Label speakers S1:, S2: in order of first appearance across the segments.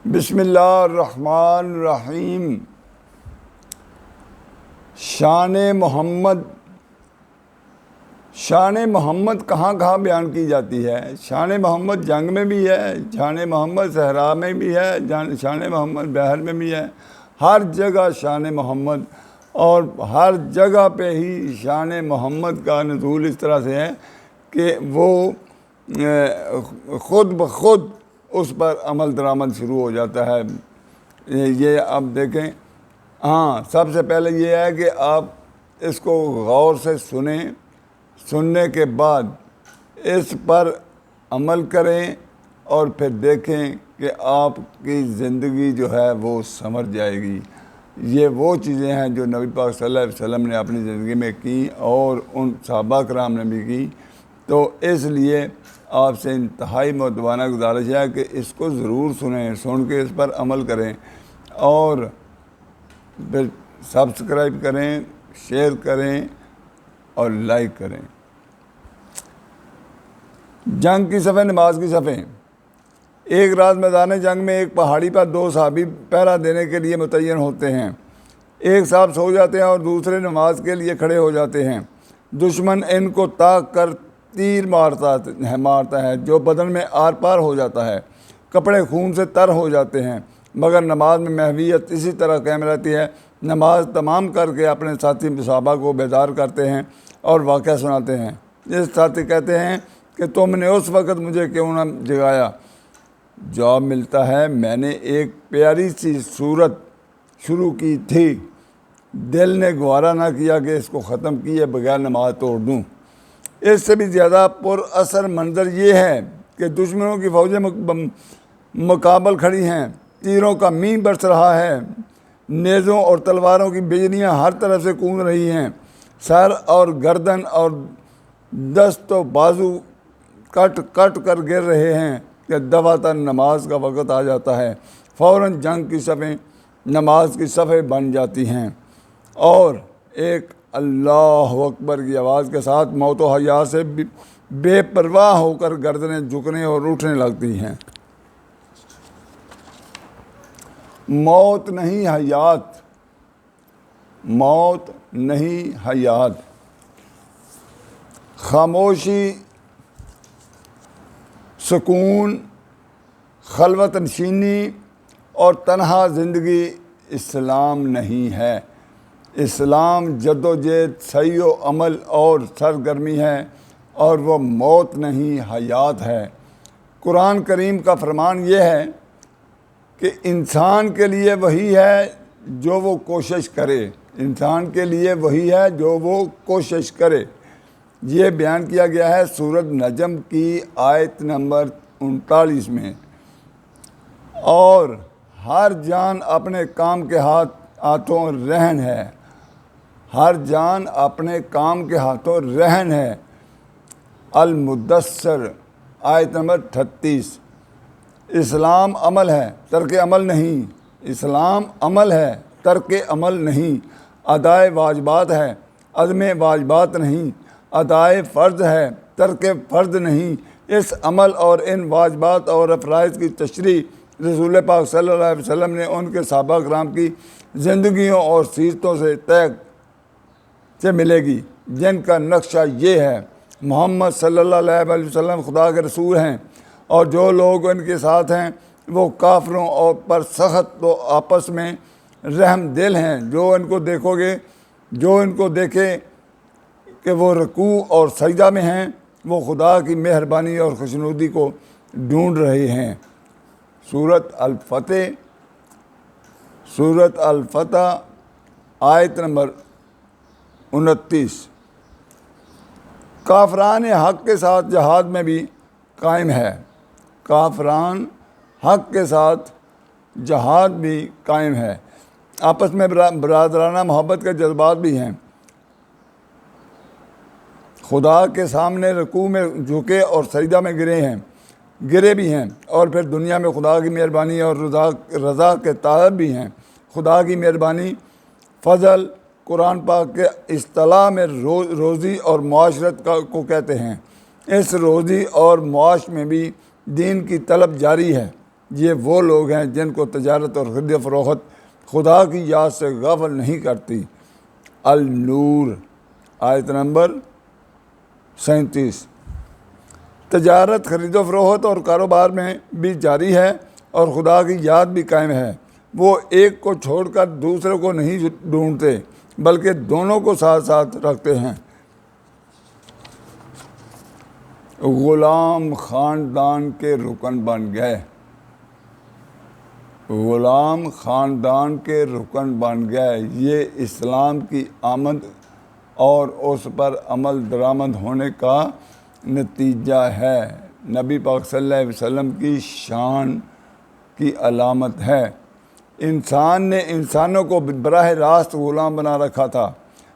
S1: بسم اللہ الرحمن الرحیم۔ شان محمد کہاں کہاں بیان کی جاتی ہے؟ شان محمد جنگ میں بھی ہے، شان محمد صحرا میں بھی ہے، شان محمد بحر میں بھی ہے، ہر جگہ شان محمد، اور ہر جگہ پہ ہی شان محمد کا نزول اس طرح سے ہے کہ وہ خود بخود اس پر عمل درآمد شروع ہو جاتا ہے۔ یہ آپ دیکھیں، سب سے پہلے یہ ہے کہ آپ اس کو غور سے سنیں، سننے کے بعد اس پر عمل کریں اور پھر دیکھیں کہ آپ کی زندگی جو ہے وہ سنور جائے گی۔ یہ وہ چیزیں ہیں جو نبی پاک صلی اللہ علیہ وسلم نے اپنی زندگی میں کی اور ان صحابہ کرام نے بھی کی۔ تو اس لیے آپ سے انتہائی مؤدبانہ گزارش ہے کہ اس کو ضرور سنیں، سن کے اس پر عمل کریں اور پھر سبسکرائب کریں، شیئر کریں اور لائک کریں۔ جنگ کی صفیں، نماز کی صفیں۔ ایک رات میدان جنگ میں ایک پہاڑی پر دو صحابی پہرا دینے کے لیے متعین ہوتے ہیں۔ ایک صاحب سو جاتے ہیں اور دوسرے نماز کے لیے کھڑے ہو جاتے ہیں۔ دشمن ان کو تاک کر تیر مارتا ہے جو بدن میں آر پار ہو جاتا ہے، کپڑے خون سے تر ہو جاتے ہیں، مگر نماز میں محویت اسی طرح قائم رہتی ہے۔ نماز تمام کر کے اپنے ساتھی صحابہ کو بیدار کرتے ہیں اور واقعہ سناتے ہیں۔ اس ساتھی کہتے ہیں کہ تم نے اس وقت مجھے کیوں نہ جگایا؟ جواب ملتا ہے، میں نے ایک پیاری سی صورت شروع کی تھی، دل نے گوارا نہ کیا کہ اس کو ختم کیے بغیر نماز توڑ دوں۔ اس سے بھی زیادہ پر اثر منظر یہ ہے کہ دشمنوں کی فوجیں مقابل کھڑی ہیں، تیروں کا میم برس رہا ہے، نیزوں اور تلواروں کی بجلیاں ہر طرف سے کون رہی ہیں، سر اور گردن اور دست و بازو کٹ کٹ کر گر رہے ہیں کہ دفعتاً نماز کا وقت آ جاتا ہے۔ فوراً جنگ کی صفیں نماز کی صفیں بن جاتی ہیں اور ایک اللہ اکبر کی آواز کے ساتھ موت و حیات سے بے پرواہ ہو کر گردنیں جھکنے اور اٹھنے لگتی ہیں۔ موت نہیں حیات، موت نہیں حیات۔ خاموشی، سکون، خلوت نشینی اور تنہا زندگی اسلام نہیں ہے۔ اسلام جد و جہد، سعی و عمل اور سرگرمی ہے، اور وہ موت نہیں حیات ہے۔ قرآن کریم کا فرمان یہ ہے کہ انسان کے لیے وہی ہے جو وہ کوشش کرے، انسان کے لیے وہی ہے جو وہ کوشش کرے۔ یہ بیان کیا گیا ہے سورۃ نجم کی آیت نمبر 39 میں۔ اور ہر جان اپنے کام کے ہاتھوں رہن ہے، ہر جان اپنے کام کے ہاتھوں رہن ہے۔ المدثر آیت نمبر 38۔ اسلام عمل ہے، ترک عمل نہیں۔ اسلام عمل ہے، ترک عمل نہیں۔ ادائے واجبات ہے، عدم واجبات نہیں۔ ادائے فرض ہے، ترک فرض نہیں۔ اس عمل اور ان واجبات اور فرائض کی تشریح رسول پاک صلی اللہ علیہ وسلم نے ان کے صحابہ کرام کی زندگیوں اور سیرتوں سے ملے گی، جن کا نقشہ یہ ہے: محمد صلی اللہ علیہ وسلم خدا کے رسول ہیں، اور جو لوگ ان کے ساتھ ہیں وہ کافروں اور پر سخت و آپس میں رحم دل ہیں۔ جو ان کو دیکھے کہ وہ رکوع اور سجدہ میں ہیں، وہ خدا کی مہربانی اور خوشنودی کو ڈھونڈ رہے ہیں۔ سورۃ الفتح آیت نمبر 29۔ کافران حق کے ساتھ جہاد میں بھی قائم ہے، کافران حق کے ساتھ جہاد بھی قائم ہے۔ آپس میں برادرانہ محبت کے جذبات بھی ہیں، خدا کے سامنے رکوع میں جھکے اور سجدہ میں گرے بھی ہیں، اور پھر دنیا میں خدا کی مہربانی اور رضا کے طالب بھی ہیں۔ خدا کی مہربانی، فضل، قرآن پاک کے اصطلاح میں روزی اور معاشرت کو کہتے ہیں۔ اس روزی اور معاش میں بھی دین کی طلب جاری ہے۔ یہ وہ لوگ ہیں جن کو تجارت اور خرید و فروخت خدا کی یاد سے غافل نہیں کرتی۔ النور آیت نمبر 37۔ تجارت، خرید و فروخت اور کاروبار میں بھی جاری ہے اور خدا کی یاد بھی قائم ہے۔ وہ ایک کو چھوڑ کر دوسرے کو نہیں ڈھونڈتے بلکہ دونوں کو ساتھ ساتھ رکھتے ہیں۔ غلام خاندان کے رکن بن گئے۔ غلام خاندان کے رکن بن گئے، یہ اسلام کی آمد اور اس پر عمل درآمد ہونے کا نتیجہ ہے۔ نبی پاک صلی اللہ علیہ وسلم کی شان کی علامت ہے۔ انسان نے انسانوں کو براہ راست غلام بنا رکھا تھا۔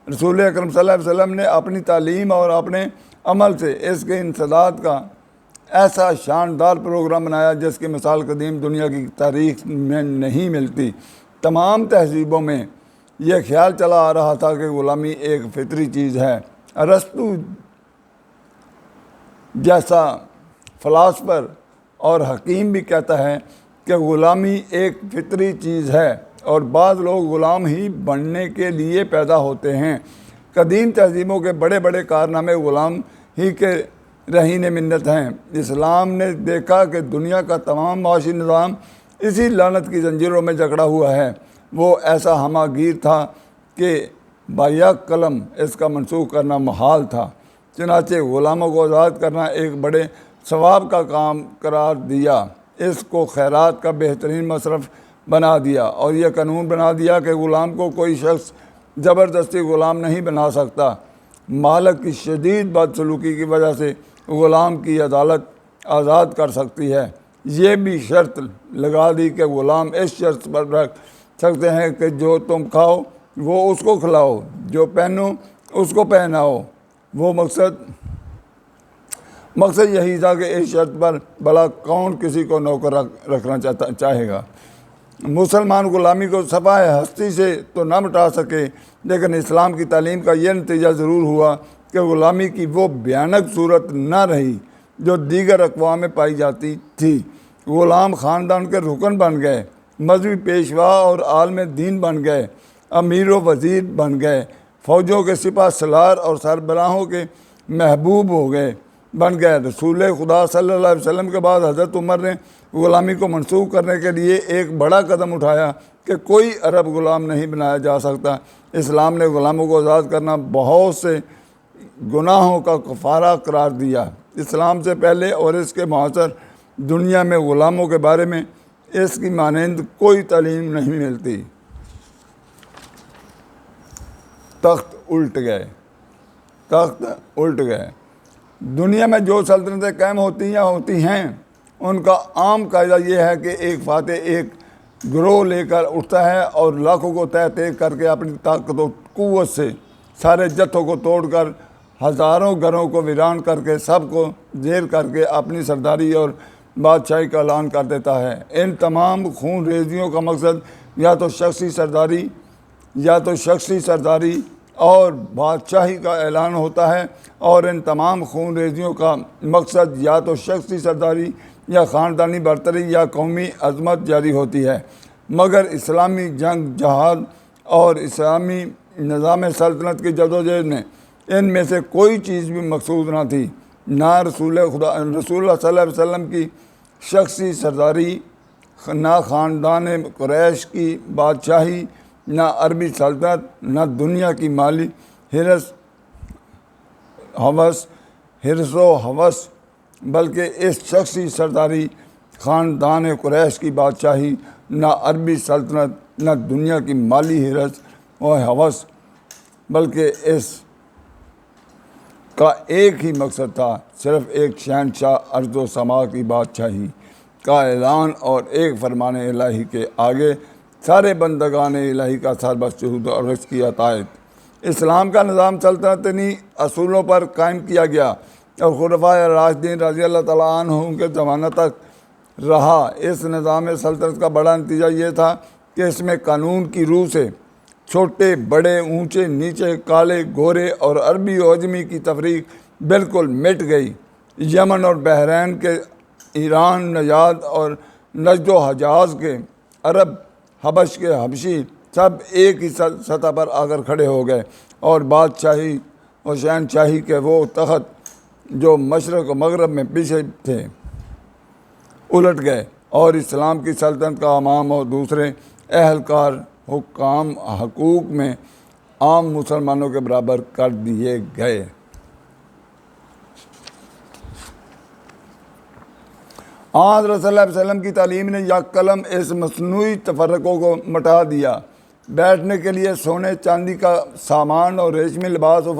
S1: رسول اکرم صلی اللہ علیہ وسلم نے اپنی تعلیم اور اپنے عمل سے اس کے انسداد کا ایسا شاندار پروگرام بنایا جس کی مثال قدیم دنیا کی تاریخ میں نہیں ملتی۔ تمام تہذیبوں میں یہ خیال چلا آ رہا تھا کہ غلامی ایک فطری چیز ہے۔ ارسطو جیسا فلاسفر اور حکیم بھی کہتا ہے کہ غلامی ایک فطری چیز ہے اور بعض لوگ غلام ہی بننے کے لیے پیدا ہوتے ہیں۔ قدیم تہذیبوں کے بڑے بڑے کارنامے غلام ہی کے رہین منت ہیں۔ اسلام نے دیکھا کہ دنیا کا تمام معاشی نظام اسی لعنت کی زنجیروں میں جکڑا ہوا ہے۔ وہ ایسا ہمہ گیر تھا کہ بیک قلم اس کا منسوخ کرنا محال تھا۔ چنانچہ غلاموں کو آزاد کرنا ایک بڑے ثواب کا کام قرار دیا، اس کو خیرات کا بہترین مصرف بنا دیا اور یہ قانون بنا دیا کہ غلام کو کوئی شخص زبردستی غلام نہیں بنا سکتا۔ مالک کی شدید بدسلوکی کی وجہ سے غلام کی عدالت آزاد کر سکتی ہے۔ یہ بھی شرط لگا دی کہ غلام اس شرط پر رکھ سکتے ہیں کہ جو تم کھاؤ وہ اس کو کھلاؤ، جو پہنو اس کو پہناؤ۔ وہ مقصد یہی تھا کہ اس شرط پر بھلا کون کسی کو نوکر رکھنا چاہے گا۔ مسلمان غلامی کو صفحہ ہستی سے تو نہ مٹا سکے، لیکن اسلام کی تعلیم کا یہ نتیجہ ضرور ہوا کہ غلامی کی وہ بھیانک صورت نہ رہی جو دیگر اقوام میں پائی جاتی تھی۔ غلام خاندان کے رکن بن گئے، مذہبی پیشوا اور عالم دین بن گئے، امیر و وزیر بن گئے، فوجوں کے سپہ سالار اور سربراہوں کے محبوب بن گئے۔ رسول خدا صلی اللہ علیہ وسلم کے بعد حضرت عمر نے غلامی کو منسوخ کرنے کے لیے ایک بڑا قدم اٹھایا کہ کوئی عرب غلام نہیں بنایا جا سکتا۔ اسلام نے غلاموں کو آزاد کرنا بہت سے گناہوں کا کفارہ قرار دیا۔ اسلام سے پہلے اور اس کے معاصر دنیا میں غلاموں کے بارے میں اس کی مانند کوئی تعلیم نہیں ملتی۔ تخت الٹ گئے۔ دنیا میں جو سلطنتیں قائم ہوتی ہیں ان کا عام قاعدہ یہ ہے کہ ایک فاتح ایک گروہ لے کر اٹھتا ہے اور لاکھوں کو تحت کر کے اپنی طاقت و قوت سے سارے جتھوں کو توڑ کر ہزاروں گھروں کو ویران کر کے سب کو زیر کر کے اپنی سرداری اور بادشاہی کا اعلان کر دیتا ہے۔ ان تمام خون ریزیوں کا مقصد یا تو شخصی سرداری اور بادشاہی کا اعلان ہوتا ہے، اور ان تمام خون ریزیوں کا مقصد یا تو شخصی سرداری یا خاندانی برتری یا قومی عظمت جاری ہوتی ہے۔ مگر اسلامی جنگ جہاد اور اسلامی نظام سلطنت کی جدوجہد میں ان میں سے کوئی چیز بھی مقصود نہ تھی۔ نہ رسول اللہ صلی اللہ علیہ وسلم کی شخصی سرداری، نہ خاندان قریش کی بادشاہی، نہ عربی سلطنت، نہ دنیا کی مالی حرص و حوث، بلکہ اس شخصی سرداری، خاندان قریش کی بادشاہی، نہ عربی سلطنت، نہ دنیا کی مالی حرص و حوث، بلکہ اس کا ایک ہی مقصد تھا، صرف ایک شہنشاہ ارض و سما کی بادشاہی کا اعلان اور ایک فرمان الہی کے آگے سارے بندگان الہی کا سربستہ اور اس کی اطاعت۔ اسلام کا نظام سلطنتی اصولوں پر قائم کیا گیا اور خلفائے راشدین رضی اللہ تعالیٰ عنہم کے زمانہ تک رہا۔ اس نظام سلطنت کا بڑا نتیجہ یہ تھا کہ اس میں قانون کی روح سے چھوٹے بڑے، اونچے نیچے، کالے گورے اور عربی و عجمی کی تفریق بالکل مٹ گئی۔ یمن اور بحرین کے، ایران، نجاد اور نجد و حجاز کے عرب، حبش کے حبشی سب ایک ہی سطح پر آ کر کھڑے ہو گئے، اور بادشاہی اور شہنشاہی کے وہ تخت جو مشرق و مغرب میں پیچھے تھے الٹ گئے، اور اسلام کی سلطنت کا امام اور دوسرے اہلکار حکام حقوق میں عام مسلمانوں کے برابر کر دیے گئے۔ حضرت صلی اللہ علیہ وسلم کی تعلیم نے یک قلم اس مصنوعی تفرقوں کو مٹا دیا۔ بیٹھنے کے لیے سونے چاندی کا سامان اور ریشمی لباس و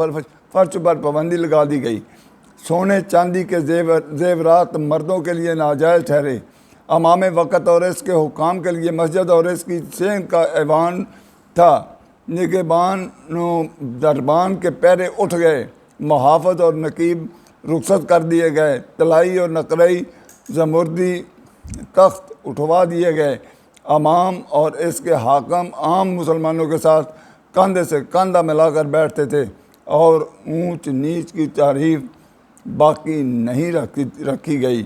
S1: فرش پر پابندی لگا دی گئی۔ سونے چاندی کے زیورات مردوں کے لیے ناجائز ٹھہرے۔ امام وقت اور اس کے حکام کے لیے مسجد اور اس کی سینگ کا ایوان تھا۔ نگہبان و دربان کے پہرے اٹھ گئے، محافظ اور نقیب رخصت کر دیے گئے، طلائی اور نقرئی زمردی تخت اٹھوا دیے گئے۔ امام اور اس کے حاکم عام مسلمانوں کے ساتھ کندھے سے کندھا ملا کر بیٹھتے تھے، اور اونچ نیچ کی تعریف باقی نہیں رکھی گئی۔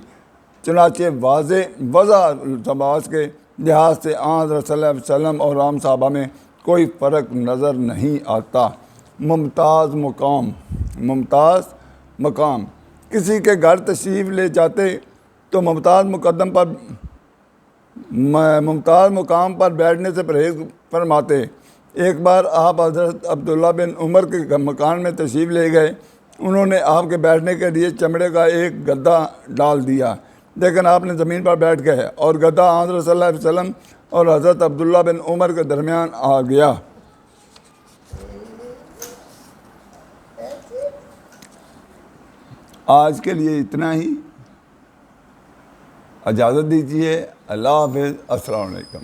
S1: چنانچہ وضع لباس کے لحاظ سے حضرت صلی اللہ علیہ وسلم اور عام صحابہ میں کوئی فرق نظر نہیں آتا۔ ممتاز مقام کسی کے گھر تشریف لے جاتے تو ممتاز مقام پر بیٹھنے سے پرہیز فرماتے۔ ایک بار آپ حضرت عبداللہ بن عمر کے مکان میں تشریف لے گئے۔ انہوں نے آپ کے بیٹھنے کے لیے چمڑے کا ایک گدا ڈال دیا، لیکن آپ نے زمین پر بیٹھ گئے، اور گدا حضرت صلی اللہ علیہ وسلم اور حضرت عبداللہ بن عمر کے درمیان آ گیا۔ آج کے لیے اتنا ہی، اجازت دیجیے۔ اللہ حافظ، السلام علیکم۔